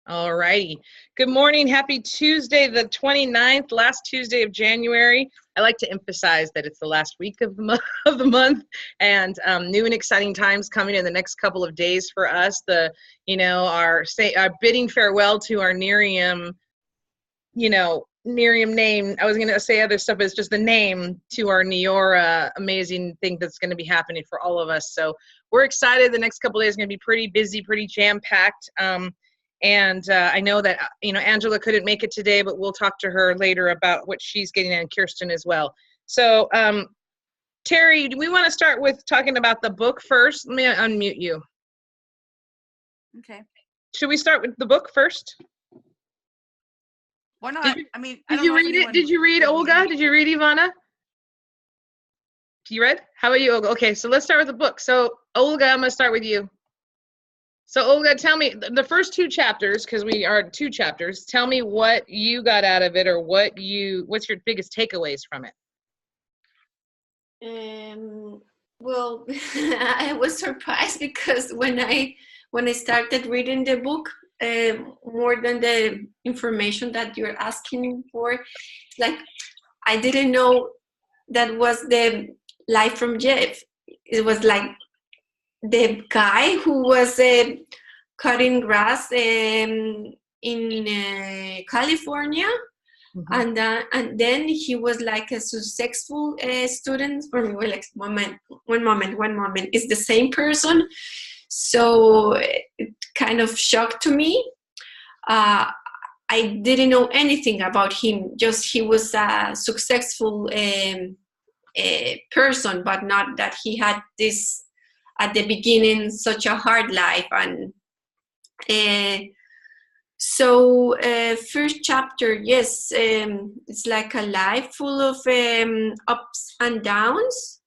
All righty. Good morning. Happy Tuesday, the 29th, last Tuesday of January. I like to emphasize that it's the last week of the month, and new and exciting times coming in the next couple of days for us. Our bidding farewell to our Nerium, Nerium name. I was going to say other stuff, but it's just the name to our Neora amazing thing that's going to be happening for all of us. So we're excited. The next couple of days are going to be pretty busy, pretty jam-packed. I know that, Angela couldn't make it today, but we'll talk to her later about what she's getting, and Kirsten as well. So, Terry, do we want to start with talking about the book first? Let me unmute you. Okay. Should we start with the book first? Why not? Did you read it? Did you read Olga? Did you read Ivana? You read? How about you, Olga? Okay, so let's start with the book. So, Olga, I'm going to start with you. So Olga, tell me the first two chapters, because we are two chapters. Tell me what you got out of it, or what's your biggest takeaways from it? Well, I was surprised because when I started reading the book, more than the information that you're asking for, like I didn't know that was the life from Jeff. It was like the guy who was cutting grass in California, mm-hmm. and then he was like a successful student. For me, well, like, one moment, it's the same person. So it kind of shocked to me. I didn't know anything about him. Just he was a successful person, but not that he had this at the beginning such a hard life. And first chapter, yes, it's like a life full of ups and downs,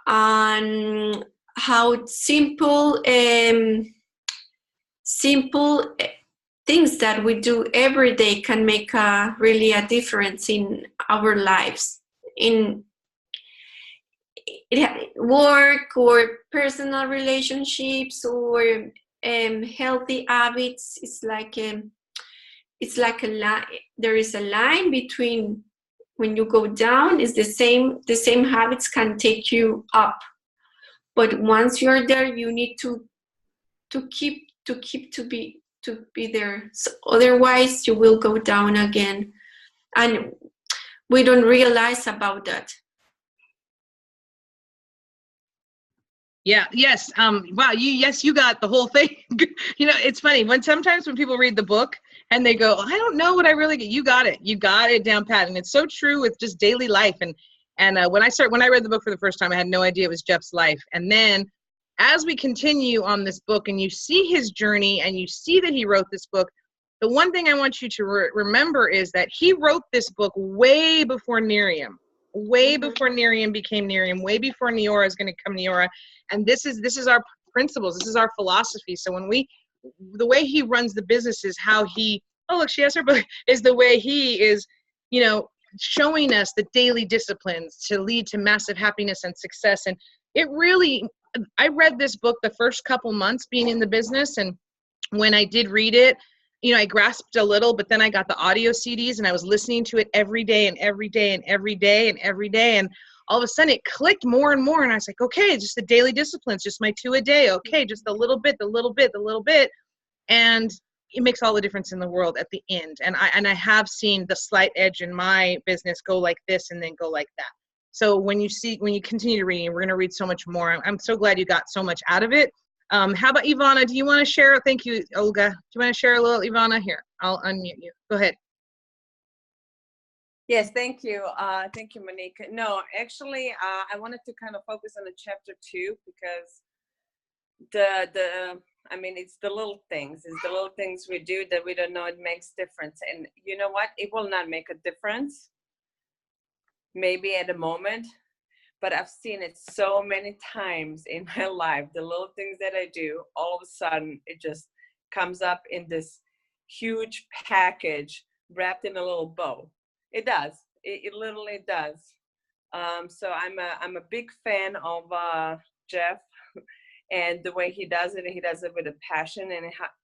and how simple things that we do every day can make really a difference in our lives, in work or personal relationships or healthy habits. It's like a line. There is a line between when you go down. Is the same habits can take you up, but once you're there, you need to be there. So otherwise, you will go down again, and we don't realize about that. Yeah. Yes. Wow. You got the whole thing. It's funny sometimes when people read the book and they go, I don't know what I really get. You got it. You got it down pat. And it's so true with just daily life. And when I read the book for the first time, I had no idea it was Jeff's life. And then as we continue on this book and you see his journey and you see that he wrote this book, the one thing I want you to remember is that he wrote this book way before Nerium. Way before Nerium became Nerium, way before Neora is going to come Neora. And this is our principles. This is our philosophy. So the way he runs the business is how he, oh, look, she has her book, is the way he is, showing us the daily disciplines to lead to massive happiness and success. And I read this book the first couple months being in the business. And when I did read it, I grasped a little, but then I got the audio CDs and I was listening to it every day and every day and every day and every day. And all of a sudden it clicked more and more. And I was like, okay, just the daily disciplines, just my 2 a day. Okay. Just the little bit. And it makes all the difference in the world at the end. And I have seen the slight edge in my business go like this and then go like that. So when you continue to read, we're going to read so much more. I'm so glad you got so much out of it. How about Ivana? Do you want to share? Thank you, Olga. Do you want to share a little, Ivana? Here, I'll unmute you. Go ahead. Yes, thank you. Thank you, Monique. No, actually, I wanted to kind of focus on the chapter 2 because it's the little things. It's the little things we do that we don't know it makes difference. And you know what? It will not make a difference, maybe at the moment, but I've seen it so many times in my life. The little things that I do, all of a sudden, it just comes up in this huge package wrapped in a little bow. It does. It literally does. So I'm a big fan of Jeff, and the way he does it with a passion,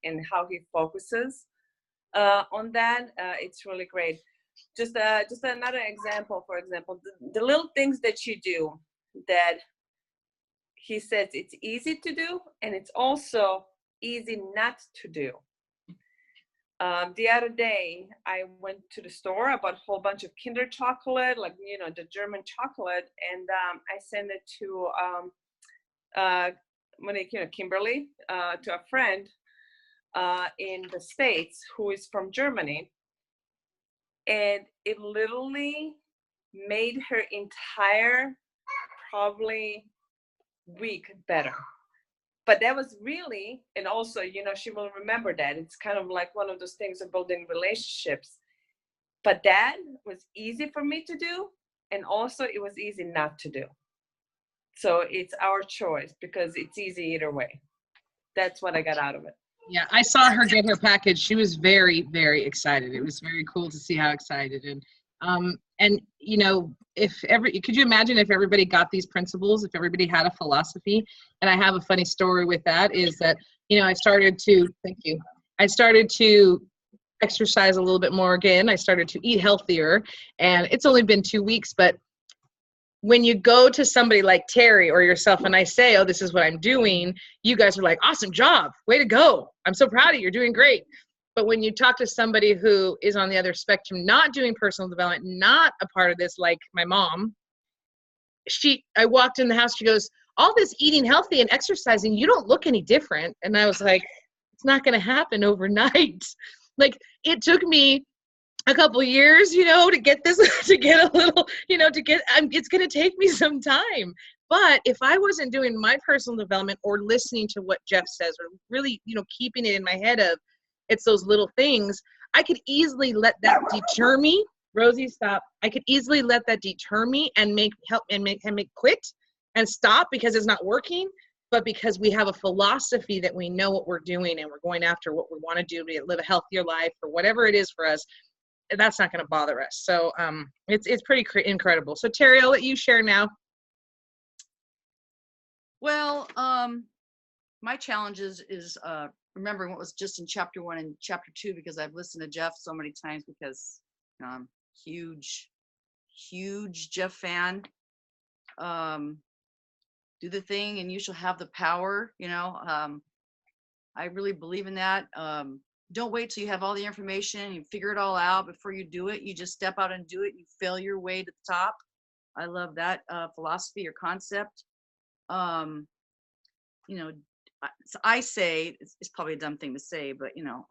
and how he focuses on that. It's really great. Just another example, for example, the little things that you do that he says it's easy to do, and it's also easy not to do. The other day, I went to the store. I bought a whole bunch of Kinder chocolate, like, you know, the German chocolate, and I sent it to Kimberly, to a friend in the States who is from Germany, and it literally made her entire probably week better. But that was really, and also, you know, she will remember that. It's kind of like one of those things of building relationships. But that was easy for me to do, and also it was easy not to do. So it's our choice, because it's easy either way. That's what I got out of it. Yeah, I saw her get her package. She was very, very excited. It was very cool to see how excited. And you know, could you imagine if everybody got these principles, if everybody had a philosophy? And I have a funny story with that, is that, you know, I started to exercise a little bit more again. I started to eat healthier, and it's only been 2 weeks, but when you go to somebody like Terry or yourself and I say, oh, this is what I'm doing, you guys are like, awesome job, way to go, I'm so proud of you, you're doing great. But when you talk to somebody who is on the other spectrum, not doing personal development, not a part of this, like my mom, I walked in the house, she goes, all this eating healthy and exercising, you don't look any different. And I was like, it's not going to happen overnight. Like, it took me a couple years, you know, to get this, to get a little, you know, it's going to take me some time. But if I wasn't doing my personal development or listening to what Jeff says, or really, you know, keeping it in my head of, it's those little things, I could easily let that deter me. Rosie, stop. I could easily let that deter me and make quit and stop because it's not working. But because we have a philosophy that we know what we're doing and we're going after what we want to do to live a healthier life or whatever it is for us, that's not going to bother us. So it's pretty incredible. So Terry, I'll let you share now. Well, my challenge is remembering what was just in chapter 1 and chapter 2, because I've listened to Jeff so many times, because I'm huge Jeff fan. Do the thing and you shall have the power, you know. I really believe in that. Don't wait till you have all the information, you figure it all out before you do it. You just step out and do it. You fail your way to the top. I love that philosophy or concept. You know, so I say, it's probably a dumb thing to say, but you know,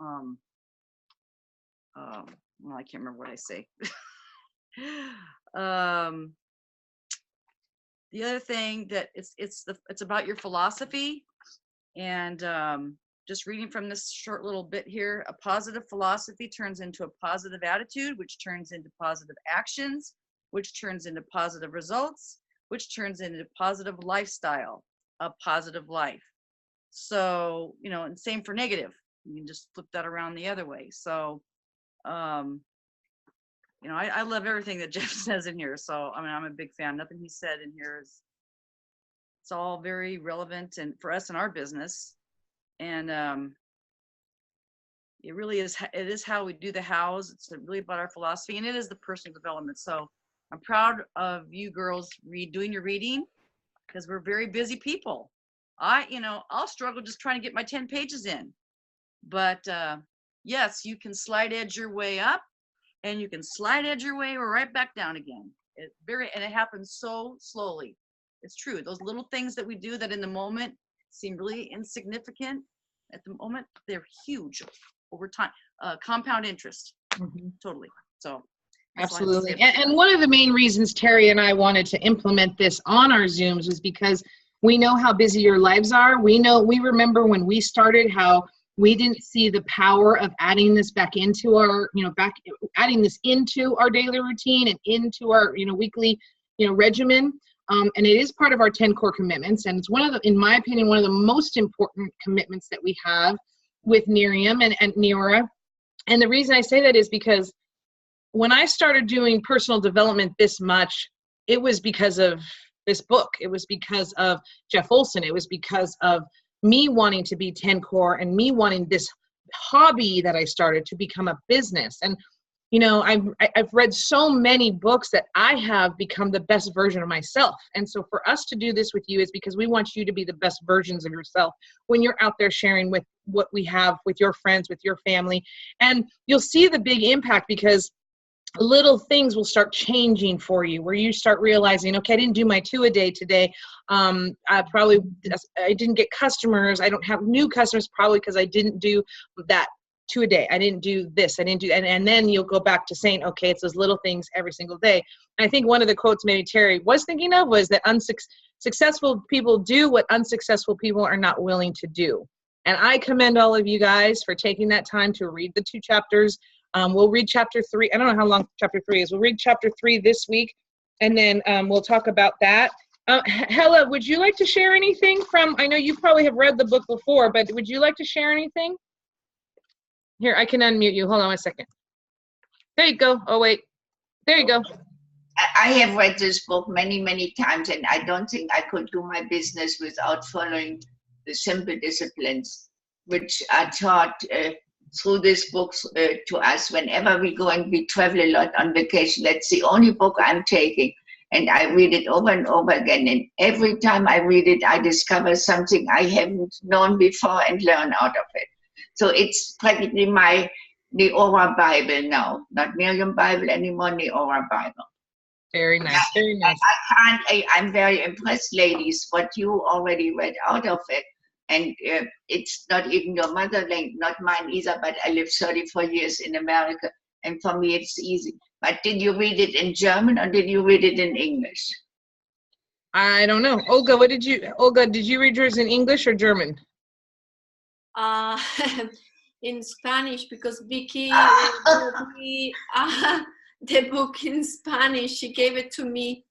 well, I can't remember what I say. The other thing that it's about your philosophy, and just reading from this short little bit here, a positive philosophy turns into a positive attitude, which turns into positive actions, which turns into positive results, which turns into positive lifestyle, a positive life. So, you know, and same for negative. You can just flip that around the other way. So, you know, I love everything that Jeff says in here. So, I mean, I'm a big fan. Nothing he said in here it's all very relevant and for us in our business. And it really is, it is how we do the hows. It's really about our philosophy, and it is the personal development. So I'm proud of you girls doing your reading, because we're very busy people. I'll struggle just trying to get my 10 pages in. But yes, you can slide edge your way up, and you can slide edge your way right back down again. And it happens so slowly. It's true. Those little things that we do that in the moment seem really insignificant at the moment, they're huge over time. Compound interest. Mm-hmm. Totally. So absolutely. And one of the main reasons Terry and I wanted to implement this on our Zooms was because we know how busy your lives are. We remember when we started how we didn't see the power of adding this back into our, adding this into our daily routine and into our, weekly, regimen. And it is part of our 10 core commitments. And it's in my opinion, one of the most important commitments that we have with Nerium and Neora. And the reason I say that is because when I started doing personal development this much, it was because of this book. It was because of Jeff Olson. It was because of me wanting to be 10 core and me wanting this hobby that I started to become a business. And, you know, I've read so many books that I have become the best version of myself. And so for us to do this with you is because we want you to be the best versions of yourself when you're out there sharing with what we have with your friends, with your family. And you'll see the big impact because little things will start changing for you, where you start realizing, okay, I didn't do my 2 a day today. I didn't get customers. I don't have new customers, probably because I didn't do that 2 a day. I didn't do this. I didn't do, and then you'll go back to saying, okay, it's those little things every single day. And I think one of the quotes maybe Terry was thinking of was that successful people do what unsuccessful people are not willing to do. And I commend all of you guys for taking that time to read the 2 chapters. We'll read chapter 3. I don't know how long chapter 3 is. We'll read chapter 3 this week, and then we'll talk about that. Hella, would you like to share anything from, I know you probably have read the book before, but would you like to share anything? Here, I can unmute you. Hold on a second. There you go. Oh, wait. There you go. I have read this book many, many times, and I don't think I could do my business without following the simple disciplines, which are taught through this book to us whenever we go, and we travel a lot on vacation. That's the only book I'm taking, and I read it over and over again. And every time I read it, I discover something I haven't known before and learn out of it. So it's practically my Neora Bible now, not Miriam Bible anymore, Neora Bible. Very nice, very nice. I'm very impressed, ladies, what you already read out of it. And it's not even your mother language, not mine either, but I lived 34 years in America, and for me it's easy. But did you read it in German or did you read it in English? I don't know. Olga, did you read yours in English or German? In Spanish, because Vicky gave me the book in Spanish. She gave it to me.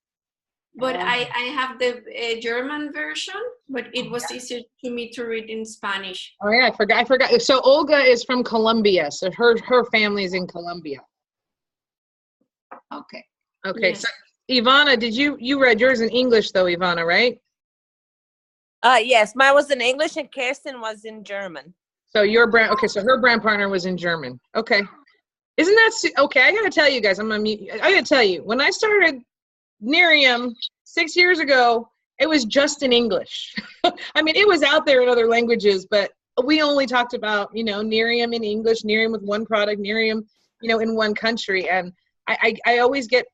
But I have the German version, but it was easier to me to read in Spanish. Oh yeah, I forgot. So Olga is from Colombia, so her family is in Colombia. Okay. Okay. Yes. So Ivana, you read yours in English though, Ivana, right? Yes, mine was in English and Kirsten was in German. So so her brand partner was in German. Okay. Isn't that okay? I gotta tell you guys, I gotta tell you, when I started Nerium 6 years ago, it was just in English. I mean, it was out there in other languages, but we only talked about, you know, Nerium in English, Nerium with one product, Nerium, you know, in one country. And I always get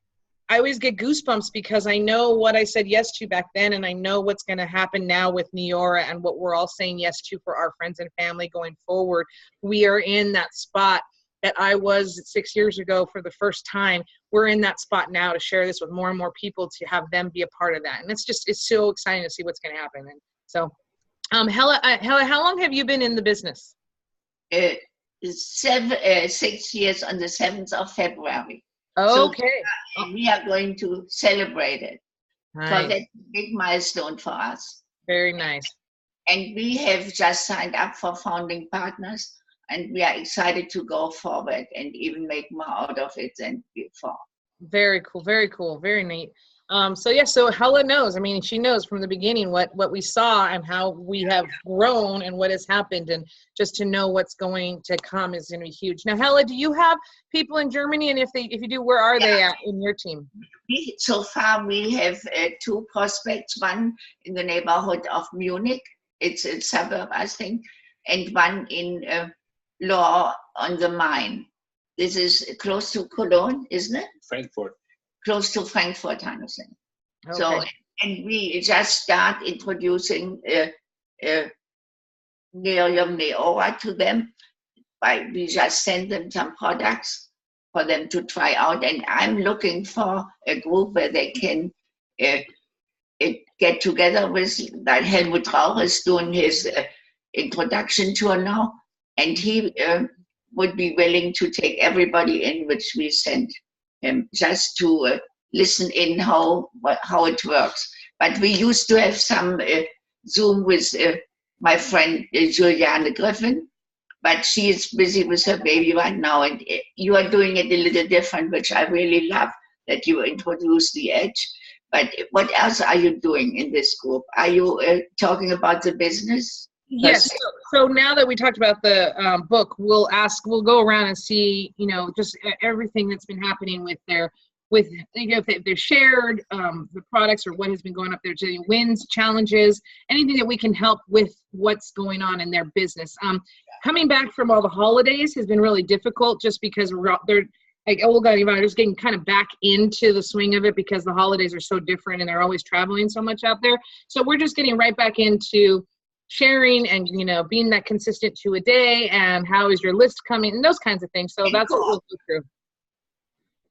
goosebumps because I know what I said yes to back then, and I know what's going to happen now with Neora and what we're all saying yes to for our friends and family going forward. We are in that spot that I was 6 years ago for the first time. We're in that spot now to share this with more and more people, to have them be a part of that. And it's so exciting to see what's going to happen. And so, Hella, how long have you been in the business? 6 years on the 7th of February. Okay. So we are going to celebrate it. Nice. So that's a big milestone for us. Very nice. And we have just signed up for founding partners, and we are excited to go forward and even make more out of it than before. Very cool, very cool, very neat. So Hella knows, I mean, she knows from the beginning what we saw and how we have grown and what has happened, and just to know what's going to come is going to be huge. Now, Hella, do you have people in Germany? And if you do, where are they at in your team? So far, we have 2 prospects, one in the neighborhood of Munich, it's a suburb, I think, and one in Lohr on the Main. This is close to Cologne, isn't it? Frankfurt. Close to Frankfurt, I understand. Okay. So, and we just start introducing Nerium Neora to them. We just send them some products for them to try out. And I'm looking for a group where they can get together with, that Helmut Rauch is doing his introduction tour now. And he would be willing to take everybody in, which we send him, just to listen in how it works. But we used to have some Zoom with my friend Juliane Griffin, but she is busy with her baby right now, and you are doing it a little different, which I really love, that you introduce the edge. But what else are you doing in this group? Are you talking about the business? Yes. So now that we talked about the book, we'll go around and see, just everything that's been happening with if they've shared the products or what has been going up there, any wins, challenges, anything that we can help with what's going on in their business. Coming back from all the holidays has been really difficult just because they're like Olga and Ivana are just getting kind of back into the swing of it because the holidays are so different and they're always traveling so much out there. So we're just getting right back into sharing and being that consistent to a day and how is your list coming and those kinds of things. So that's what we'll go through.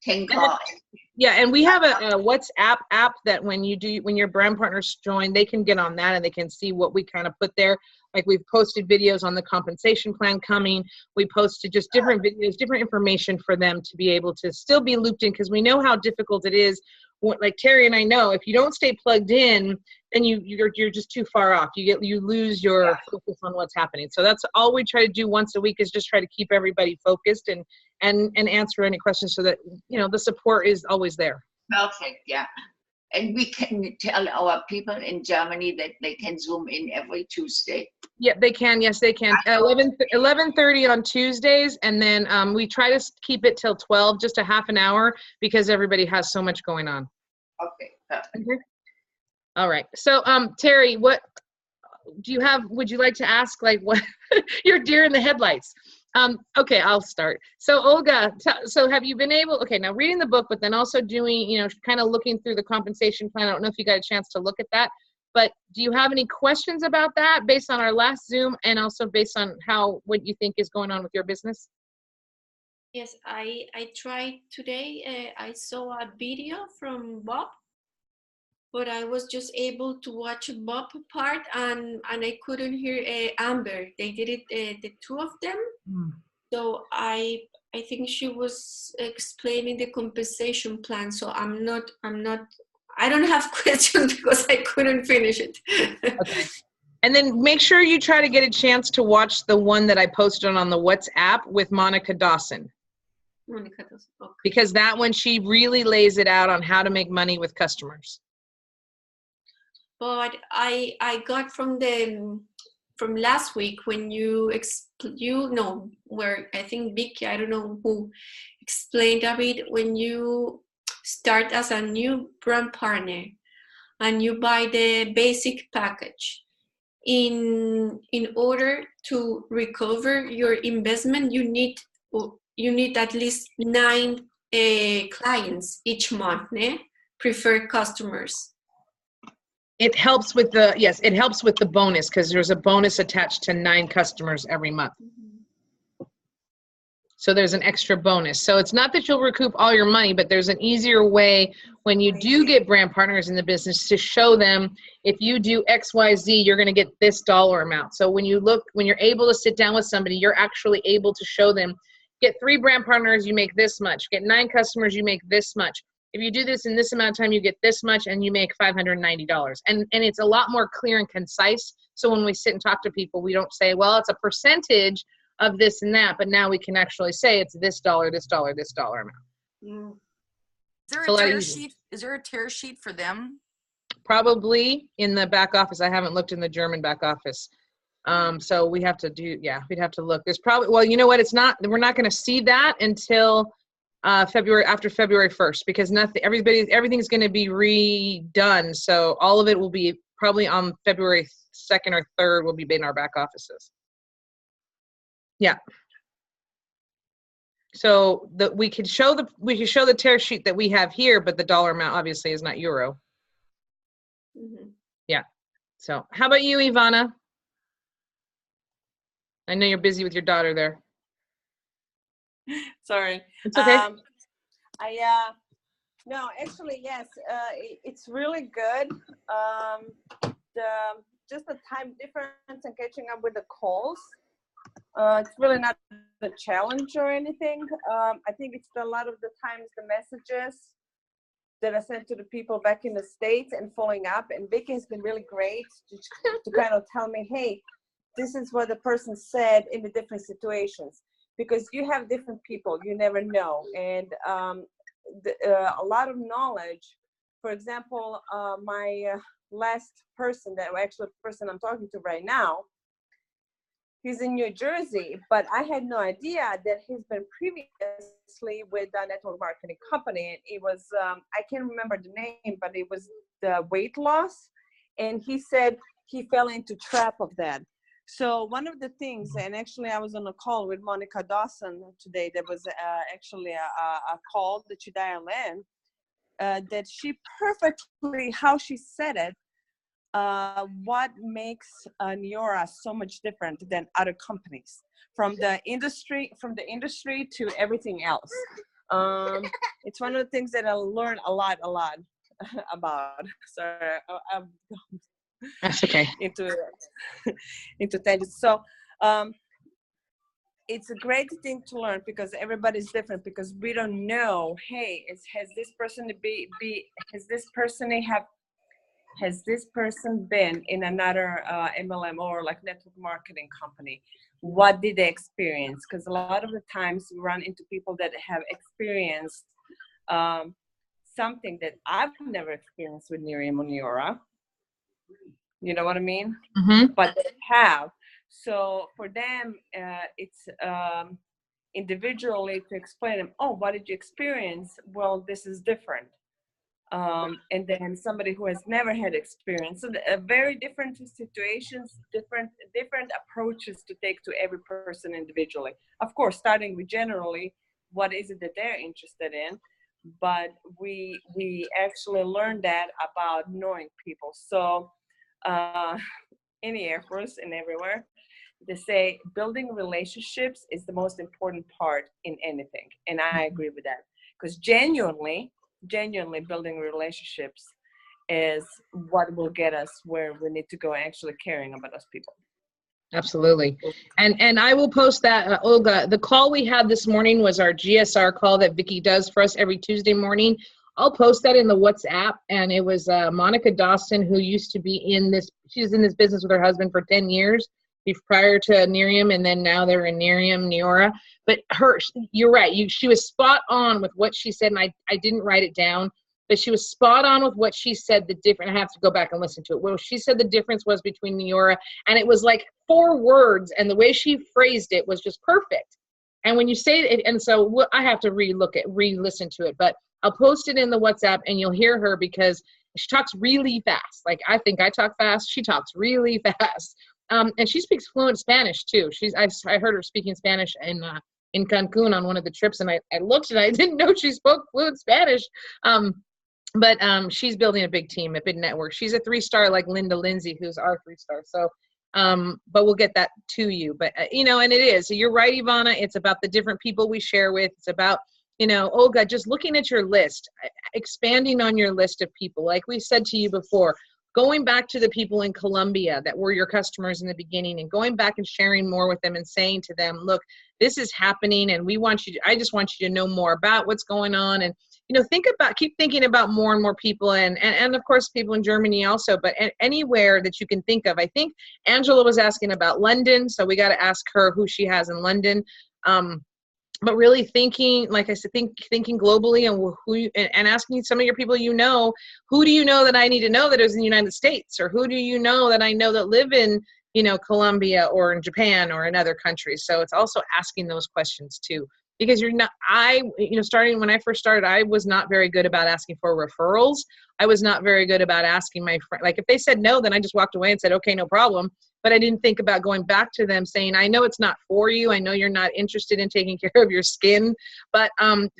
And we have a WhatsApp app that when your brand partners join, they can get on that and they can see what we kind of put there. Like we've posted videos on the compensation plan coming. We posted just different videos, different information for them to be able to still be looped in because we know how difficult it is. Like Terry and I know, if you don't stay plugged in, then you're just too far off. You lose your focus on what's happening. So that's all we try to do once a week is just try to keep everybody focused and answer any questions so that the support is always there. Perfect. Yeah. And we can tell our people in Germany that they can Zoom in every Tuesday. Yeah, they can. Yes, they can. 11:30 on Tuesdays, and then we try to keep it till 12, just a half an hour, because everybody has so much going on. Okay, perfect. Okay. All right. So, Terry, what do you have? Would you like to ask? Like, what? You're deer in the headlights. Okay, I'll start. So Olga, so have you been able, okay, now reading the book, but then also doing, kind of looking through the compensation plan. I don't know if you got a chance to look at that, but do you have any questions about that based on our last Zoom and also based on what you think is going on with your business? Yes, I tried today. I saw a video from Bob, but I was just able to watch Bob part and I couldn't hear Amber. They did it, the two of them. So I think she was explaining the compensation plan. So I don't have questions because I couldn't finish it. Okay. And then make sure you try to get a chance to watch the one that I posted on the WhatsApp with Monica Dawson. Monica Dawson, okay. Because that one, she really lays it out on how to make money with customers. But I got from last week when where I think Vicky, I don't know who explained a bit, when you start as a new brand partner and you buy the basic package, in order to recover your investment, you need at least 9 clients each month, preferred customers. It helps with the bonus because there's a bonus attached to 9 customers every month. So there's an extra bonus. So it's not that you'll recoup all your money, but there's an easier way when you do get brand partners in the business to show them if you do X, Y, Z, you're going to get this dollar amount. So when you're able to sit down with somebody, you're actually able to show them, get 3 brand partners, you make this much. Get 9 customers, you make this much. If you do this in this amount of time, you get this much and you make $590. And it's a lot more clear and concise. So when we sit and talk to people, we don't say, well, it's a percentage of this and that, but now we can actually say it's this dollar, this dollar, this dollar amount. Is there a tear sheet? Is there a tear sheet for them? Probably in the back office. I haven't looked in the German back office. So we have to we'd have to look. There's probably, well, you know what? We're not going to see that until after February 1st, because everything's going to be redone. So all of it will be probably on February 2nd or 3rd will be in our back offices. Yeah. So we could show the tear sheet that we have here, but the dollar amount obviously is not euro. Mm-hmm. Yeah. So how about you, Ivana? I know you're busy with your daughter there. Sorry. It's okay. No, actually, yes, it's really good. Just the time difference and catching up with the calls. It's really not a challenge or anything. I think it's a lot of the times the messages that I sent to the people back in the States and following up. And Vicky has been really great to kind of tell me, hey, this is what the person said in the different situations. Because you have different people, you never know. And a lot of knowledge for example, my last person, that actually the person I'm talking to right now, he's in New Jersey, but I had no idea that he's been previously with a network marketing company. And it was, I can't remember the name, but it was the weight loss. And he said he fell into trap of that. So one of the things, and actually I was on a call with Monica Dawson today, there was actually a call that she dialed in, that she perfectly, how she said it, what makes Neora so much different than other companies, from the industry to everything else. It's one of the things that I learned a lot about. Sorry, I'm That's okay. into tangents. So it's a great thing to learn, because everybody's different, because we don't know, hey, has this person been in another MLM or like network marketing company? What did they experience? Because a lot of the times we run into people that have experienced something that I've never experienced with Nerium or Neora. You know what I mean? Mm-hmm. But they have. So for them, it's individually to explain them, oh, what did you experience? Well, this is different. And then somebody who has never had experience. So very different situations, different approaches to take to every person individually. Of course, starting with generally, what is it that they're interested in? But we actually learned that about knowing people. So in the Air Force and everywhere, they say building relationships is the most important part in anything. And I agree with that, because genuinely building relationships is what will get us where we need to go, actually caring about those people. Absolutely. And I will post that, Olga, the call we had this morning was our GSR call that Vicki does for us every Tuesday morning. I'll post that in the WhatsApp. And it was Monica Dawson, who used to be she was in this business with her husband for 10 years prior to Nerium, and then now they're in Nerium, Neora. But you're right. She was spot on with what she said, and I didn't write it down, but she was spot on with what she said. I have to go back and listen to it. Well, she said the difference was between Neora, and it was like 4 words, and the way she phrased it was just perfect. And when you say it, and so I have to re-listen to it, but I'll post it in the WhatsApp, and you'll hear her, because she talks really fast. Like, I think I talk fast. She talks really fast. And she speaks fluent Spanish too. I heard her speaking Spanish in Cancun on one of the trips, and I looked and I didn't know she spoke fluent Spanish. But she's building a big team, a big network. She's a 3-star like Linda Lindsay, who's our 3-star. So, but we'll get that to you. But and it is. So you're right, Ivana. It's about the different people we share with. It's about Olga, just looking at your list, expanding on your list of people. Like we said to you before, going back to the people in Colombia that were your customers in the beginning, and going back and sharing more with them and saying to them, look, this is happening, and I just want you to know more about what's going on. And, keep thinking about more and more people, and of course people in Germany also, but anywhere that you can think of. I think Angela was asking about London, so we got to ask her who she has in London. But really thinking, like I said, thinking globally, and asking some of your people, who do you know that I need to know that is in the United States, or who do you know that I know that live in, Colombia or in Japan or in other countries. So it's also asking those questions too, because starting when I first started, I was not very good about asking for referrals. I was not very good about asking my friend, like if they said no, then I just walked away and said, okay, no problem. But I didn't think about going back to them saying, I know it's not for you. I know you're not interested in taking care of your skin, but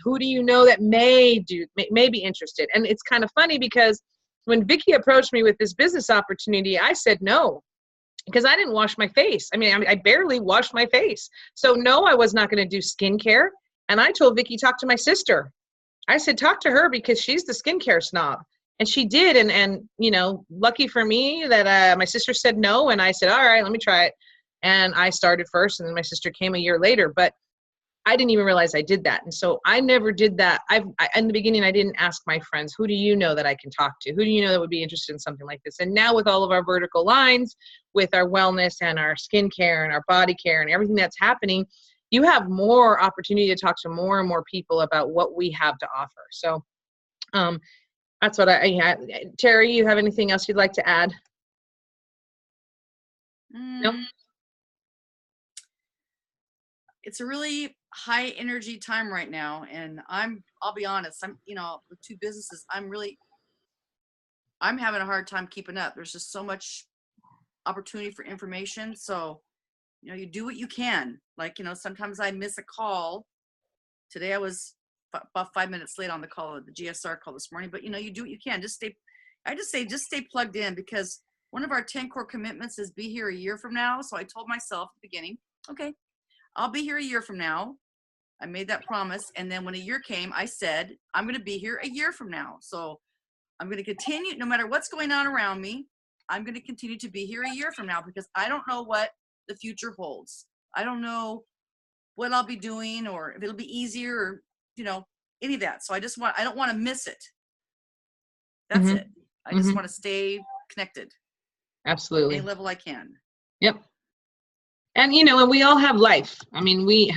who do you know that may be interested? And it's kind of funny, because when Vicki approached me with this business opportunity, I said no, because I didn't wash my face. I barely washed my face. So no, I was not going to do skincare. And I told Vicki, talk to my sister. I said, talk to her, because she's the skincare snob. And she did, and lucky for me that my sister said no, and I said, all right, let me try it. And I started first, and then my sister came a year later, but I didn't even realize I did that. And so I never did that. In the beginning, I didn't ask my friends, who do you know that I can talk to? Who do you know that would be interested in something like this? And now with all of our vertical lines, with our wellness and our skincare and our body care and everything that's happening, you have more opportunity to talk to more and more people about what we have to offer. So, That's what I had. Terry, you have anything else you'd like to add? Nope. It's a really high energy time right now, and I'll be honest, I'm, you know, with 2 businesses, I'm having a hard time keeping up. There's just so much opportunity for information. So, you know, you do what you can. Like, you know, sometimes I miss a call. Today I was about 5 minutes late on the call, the GSR call this morning, but you know, you do what you can. Just stay plugged in, because one of our 10 core commitments is be here a year from now. So I told myself at the beginning, okay, I'll be here a year from now. I made that promise. And then when a year came, I said, I'm going to be here a year from now. So I'm going to continue, no matter what's going on around me, I'm going to continue to be here a year from now, because I don't know what the future holds. I don't know what I'll be doing, or if it'll be easier, or, you know, any of that. So I don't want to miss it. That's it. I just want to stay connected. Absolutely. Any level I can. Yep. And, you know, and we all have life. I mean, we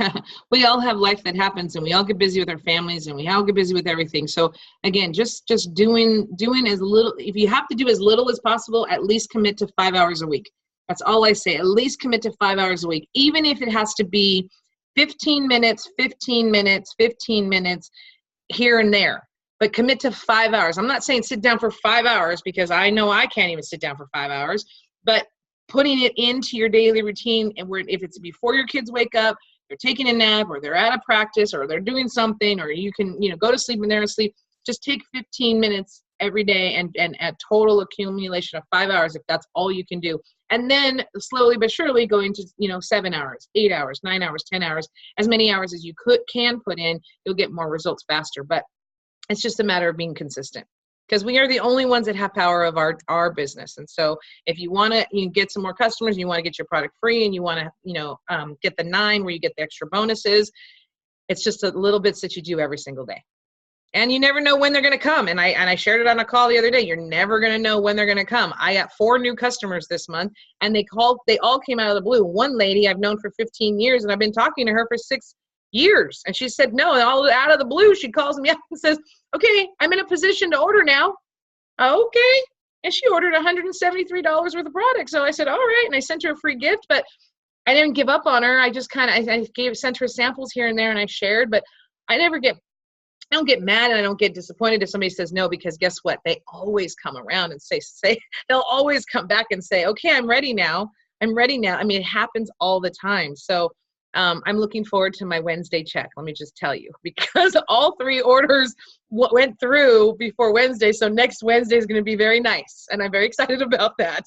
all have life that happens, and we all get busy with our families, and we all get busy with everything. So again, just doing as little, if you have to do as little as possible, at least commit to 5 hours a week. That's all I say. At least commit to 5 hours a week, even if it has to be 15 minutes, 15 minutes, 15 minutes here and there, but commit to 5 hours. I'm not saying sit down for 5 hours, because I know I can't even sit down for 5 hours, but putting it into your daily routine, and where if it's before your kids wake up, they're taking a nap, or they're at a practice, or they're doing something, or you can, you know, go to sleep and they're asleep. Just take 15 minutes every day, and a total accumulation of 5 hours, if that's all you can do. And then slowly but surely go into, you know, 7 hours, 8 hours, 9 hours, 10 hours, as many hours as you can put in. You'll get more results faster. But it's just a matter of being consistent, because we are the only ones that have power of our business. And so if you want to get some more customers, you want to get your product free, and you want to, you know, get the 9 where you get the extra bonuses, it's just a little bits that you do every single day. And you never know when they're going to come. And I shared it on a call the other day. You're never going to know when they're going to come. I got 4 new customers this month, and they all came out of the blue. One lady I've known for 15 years, and I've been talking to her for 6 years. And she said, no, and all out of the blue, she calls me up and says, okay, I'm in a position to order now. Okay. And she ordered $173 worth of product. So I said, all right. And I sent her a free gift, but I didn't give up on her. I just sent her samples here and there, and I shared, but I don't get mad, and I don't get disappointed if somebody says no, because guess what? They always come around and say, they'll always come back and say, okay, I'm ready now. I'm ready now. I mean, it happens all the time. So I'm looking forward to my Wednesday check. Let me just tell you, because all 3 orders went through before Wednesday. So next Wednesday is going to be very nice. And I'm very excited about that.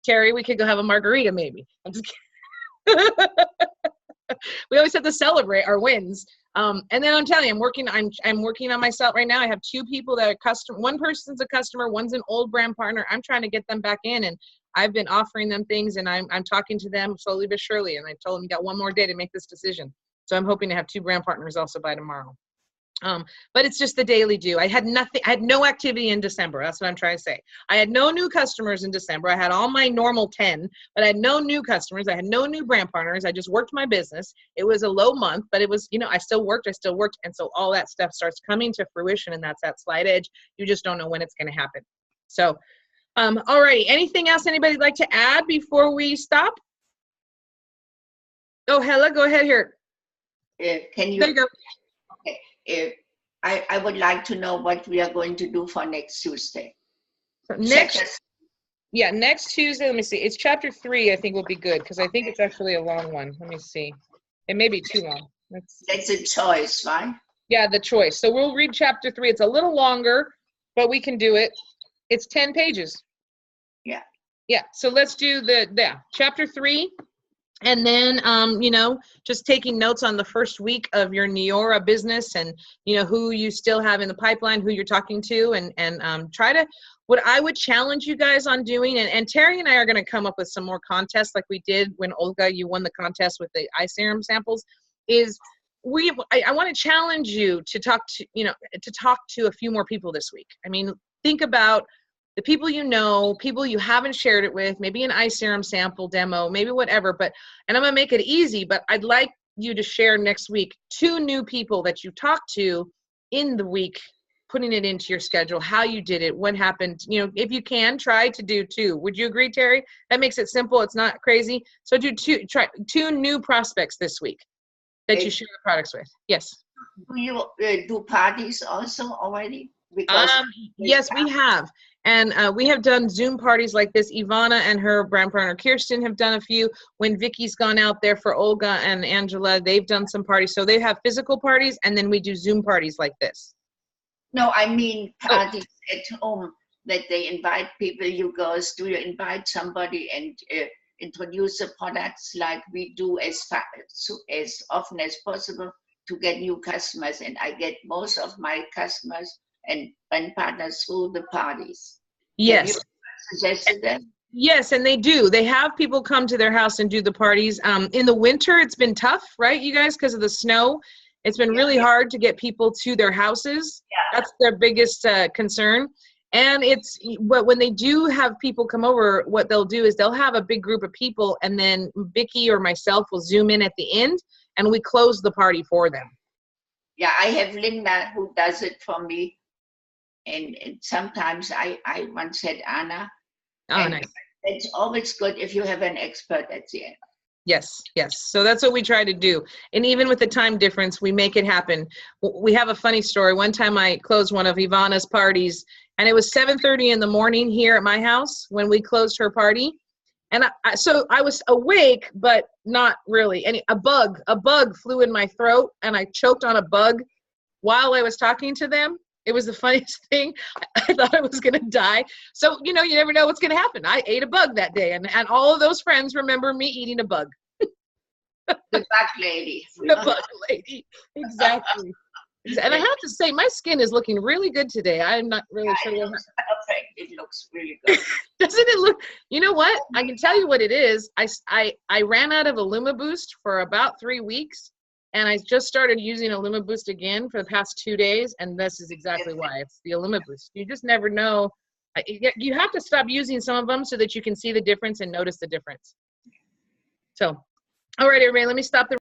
Terry, we could go have a margarita maybe. I'm just kidding. We always have to celebrate our wins. And then I'm telling you, I'm working on myself right now. I have 2 people that are customer. One person's a customer, one's an old brand partner. I'm trying to get them back in, and I've been offering them things, and I'm talking to them slowly but surely. And I told them you got 1 more day to make this decision. So I'm hoping to have 2 brand partners also by tomorrow. But it's just the daily do. I had no activity in December. That's what I'm trying to say. I had no new customers in December. I had all my normal 10, but I had no new customers. I had no new brand partners. I just worked my business. It was a low month, but it was, you know, I still worked. And so all that stuff starts coming to fruition, and that's that slight edge. You just don't know when it's going to happen. So, all righty. Anything else anybody'd like to add before we stop? Oh, Hella, go ahead here. Can you? There you go. I would like to know what we are going to do for next Tuesday. So next Tuesday, let me see. It's chapter 3, I think will be good, because I think it's actually a long one. Let me see. It may be too long. That's a choice, right? Yeah, the choice. So we'll read chapter 3. It's a little longer, but we can do it. It's 10 pages. Yeah. Yeah, so let's do chapter 3. And then, you know, just taking notes on the first week of your Neora business, and, you know, who you still have in the pipeline, who you're talking to, and try to, what I would challenge you guys on doing, and Terry and I are going to come up with some more contests like we did when Olga, you won the contest with the eye serum samples, is I want to challenge you to talk to a few more people this week. I mean, think about the people you know, people you haven't shared it with, maybe an eye serum sample demo, maybe whatever, and I'm going to make it easy, but I'd like you to share next week 2 new people that you talked to in the week putting it into your schedule, how you did it, what happened. You know, if you can, try to do 2. Would you agree, Terry? That makes it simple. It's not crazy. So try 2 new prospects this week that you share the products with. Yes. Do you do parties also already? Because Yes, we have. And we have done Zoom parties like this. Ivana and her brand partner Kirsten have done a few. When Vicky's gone out there for Olga and Angela, they've done some parties. So they have physical parties, and then we do Zoom parties like this. no, I mean parties at home that they invite people. You girls, do you invite somebody and introduce the products like we do as often as possible to get new customers? And I get most of my customers and partners through the parties. Yes. Have you suggested that? Yes, and they do. They have people come to their house and do the parties. In the winter, it's been tough, right, you guys, because of the snow. It's been really hard to get people to their houses. Yeah. That's their biggest concern. And when they do have people come over, what they'll do is they'll have a big group of people, and then Vicky or myself will Zoom in at the end, and we close the party for them. Yeah, I have Linda who does it for me. And sometimes I once had Anna. Oh, and nice. It's always good if you have an expert at the end. Yes, yes. So that's what we try to do. And even with the time difference, we make it happen. We have a funny story. One time I closed one of Ivana's parties, and it was 7:30 in the morning here at my house when we closed her party. And so I was awake, but not really. And a bug flew in my throat, and I choked on a bug while I was talking to them. It was the funniest thing. I thought I was going to die. So, you know, you never know what's going to happen. I ate a bug that day, and all of those friends remember me eating a bug. The bug lady. The bug lady. Exactly. And I have to say, my skin is looking really good today. I'm not really sure. It looks perfect. It looks really good. Doesn't it look? You know what? I can tell you what it is. I ran out of IllumiBoost for about 3 weeks. And I just started using IllumiBoost again for the past 2 days, and this is exactly why. It's the IllumiBoost. You just never know. You have to stop using some of them so that you can see the difference and notice the difference. So, all right, everybody, let me stop the